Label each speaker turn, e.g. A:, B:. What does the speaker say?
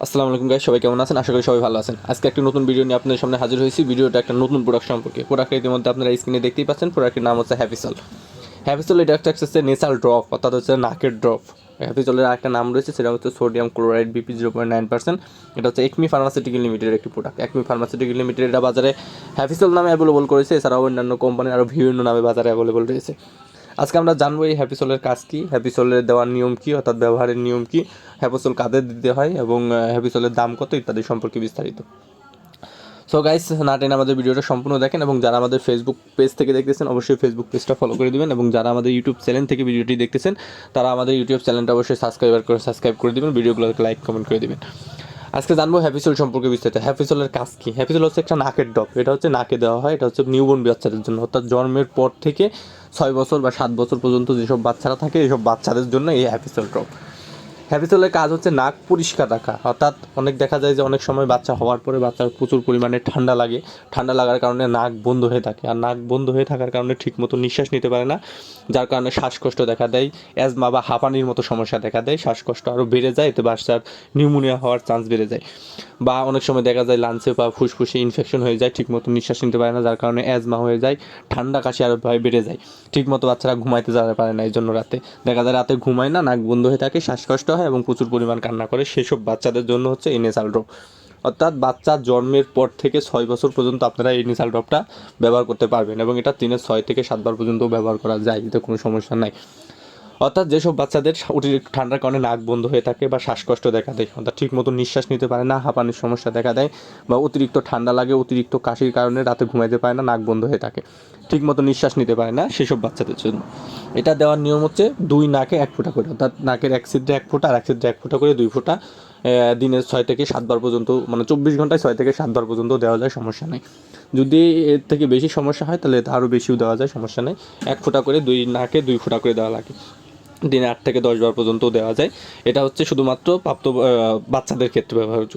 A: আসসালামু আলাইকুম গাইস, সবাই কেমন আছেন? আশা করি সবাই ভালো আছেন। আজকে একটা নতুন ভিডিও নিয়ে আপনাদের সামনে হাজির হয়েছি। ভিডিওটা একটা নতুন প্রোডাক্ট সম্পর্কে। প্রোডাক্টের ইতিমধ্যে আপনারা স্ক্রিনে দেখতেই পাচ্ছেন। প্রোডাক্টের নাম হচ্ছে হ্যাপিসল। হ্যাপিসল এটা একটা হচ্ছে নেসাল ড্রপ, অর্থাৎ হচ্ছে নাকের ড্রপ। হ্যাপিসলের একটা নাম রয়েছে, সেটা হচ্ছে সোডিয়াম ক্লোরাইড বিপি 0.9%। এটা হচ্ছে একমি ফার্মাসিউটিক্যাল লিমিটেডের একটি প্রোডাক্ট। একমি ফার্মাসিউটিক্যাল লিমিটেড এটা বাজারে হ্যাপিসল নামে অ্যাভেলেবল করেছে। এছাড়াও অন্যান্য কোম্পানির আরও বিভিন্ন নামে বাজারে অ্যাভেলেবল রয়েছে। আজকে আমরা জানবো এই হ্যাপিসলের কাজ কী, হ্যাপিসলের দেওয়ার নিয়ম কী, অর্থাৎ ব্যবহারের নিয়ম কী, হ্যাপিসল কাদের দিতে হয় এবং হ্যাপিসলের দাম কত ইত্যাদি সম্পর্কে বিস্তারিত। সো গাইস, না টেনে আমাদের ভিডিওটা সম্পূর্ণ দেখেন এবং যারা আমাদের ফেসবুক পেজ থেকে দেখতেছেন অবশ্যই ফেসবুক পেজটা ফলো করে দিবেন এবং যারা আমাদের ইউটিউব চ্যানেল থেকে ভিডিওটি দেখতেছেন তারা আমাদের ইউটিউব চ্যানেলটা অবশ্যই সাবস্ক্রাইব করে দিবেন, ভিডিওগুলোকে লাইক কমেন্ট করে দিবেন। আজকে জানবো হ্যাপিসল সম্পর্কে বিস্তারিত। হ্যাপিসলের কাজ কী? হ্যাপিসল হচ্ছে একটা নাকের ড্রপ। এটা হচ্ছে নাকে দেওয়া হয়। এটা হচ্ছে নিউবর্ন বাচ্চাদের জন্য, অর্থাৎ জন্মের পর থেকে 6 বছর বা 7 বছর পর্যন্ত যেসব বাচ্চারা থাকে এইসব বাচ্চাদের জন্য এই হ্যাপিসল ড্রপ। হ্যাপিসলের কাজ হচ্ছে নাক পরিষ্কার রাখা, অর্থাৎ অনেক দেখা যায় যে অনেক সময় বাচ্চা হওয়ার পরে বাচ্চার প্রচুর পরিমাণে ঠান্ডা লাগে। ঠান্ডা লাগার কারণে নাক বন্ধ হয়ে থাকে, আর নাক বন্ধ হয়ে থাকার কারণে ঠিকমতো নিঃশ্বাস নিতে পারে না, যার কারণে শ্বাসকষ্ট দেখা দেয়, অ্যাজমা বা হাঁপানির মতো সমস্যা দেখা দেয়, শ্বাসকষ্ট আরও বেড়ে যায়, এতে বাচ্চার নিউমোনিয়া হওয়ার চান্স বেড়ে যায়। বা অনেক সময় দেখা যায় লাঞ্চে বা ফুসফুসে ইনফেকশন হয়ে যায়, ঠিকমতো নিঃশ্বাস নিতে পারে না, যার কারণে অ্যাজমা হয়ে যায়, ঠান্ডা কাশি আরও বেড়ে যায়। ঠিকমতো বাচ্চারা ঘুমাইতে যেতে পারে না, এই জন্য রাতে দেখা যায় রাতে ঘুমায় না, নাক বন্ধ হয়ে থাকে, শ্বাসকষ্ট হয় এবং প্রচুর পরিমাণ কান্না করে। সেসব বাচ্চাদের জন্য হচ্ছে এই নেসাল ড্রপ। অর্থাৎ বাচ্চা জন্মের পর থেকে 6 বছর পর্যন্ত আপনারা এই নেসাল ড্রপটা ব্যবহার করতে পারবেন এবং এটা দিনে 6 থেকে 7 বার পর্যন্ত ব্যবহার করা যায়, এতে কোনো সমস্যা নাই। অর্থাৎ যেসব বাচ্চাদের অতিরিক্ত ঠান্ডার কারণে নাক বন্ধ হয়ে থাকে বা শ্বাসকষ্ট দেখা দেয়, অর্থাৎ ঠিকমতো নিঃশ্বাস নিতে পারে না, হাঁপানির সমস্যা দেখা দেয়, বা অতিরিক্ত ঠান্ডা লাগে, অতিরিক্ত কাশির কারণে রাতে ঘুমাইতে পারে না, নাক বন্ধ হয়ে থাকে, ঠিকমতো নিঃশ্বাস নিতে পারে না, সেসব বাচ্চাদের জন্য এটা দেওয়ার নিয়ম হচ্ছে 2 নাকে 1 ফোঁটা করে, অর্থাৎ নাকের এক ছিদ্রে 1 ফোঁটা আর এক ছিদ্রে 1 ফোঁটা করে 2 ফোঁটা দিনে 6 থেকে 7 বার পর্যন্ত, মানে 24 ঘন্টায় 6 থেকে 7 বার পর্যন্ত দেওয়া যায়, সমস্যা নেই। যদি এর থেকে বেশি সমস্যা হয় তাহলে আরও বেশিও দেওয়া যায়, সমস্যা নেই। 1 ফোঁটা করে 2 নাকে 2 ফোঁটা করে দেওয়া লাগে, দিনে 8 থেকে 10 বার পর্যন্ত দেওয়া যায়। এটা হচ্ছে শুধুমাত্র প্রাপ্ত বাচ্চাদের ক্ষেত্রে ব্যবহারযোগ্য।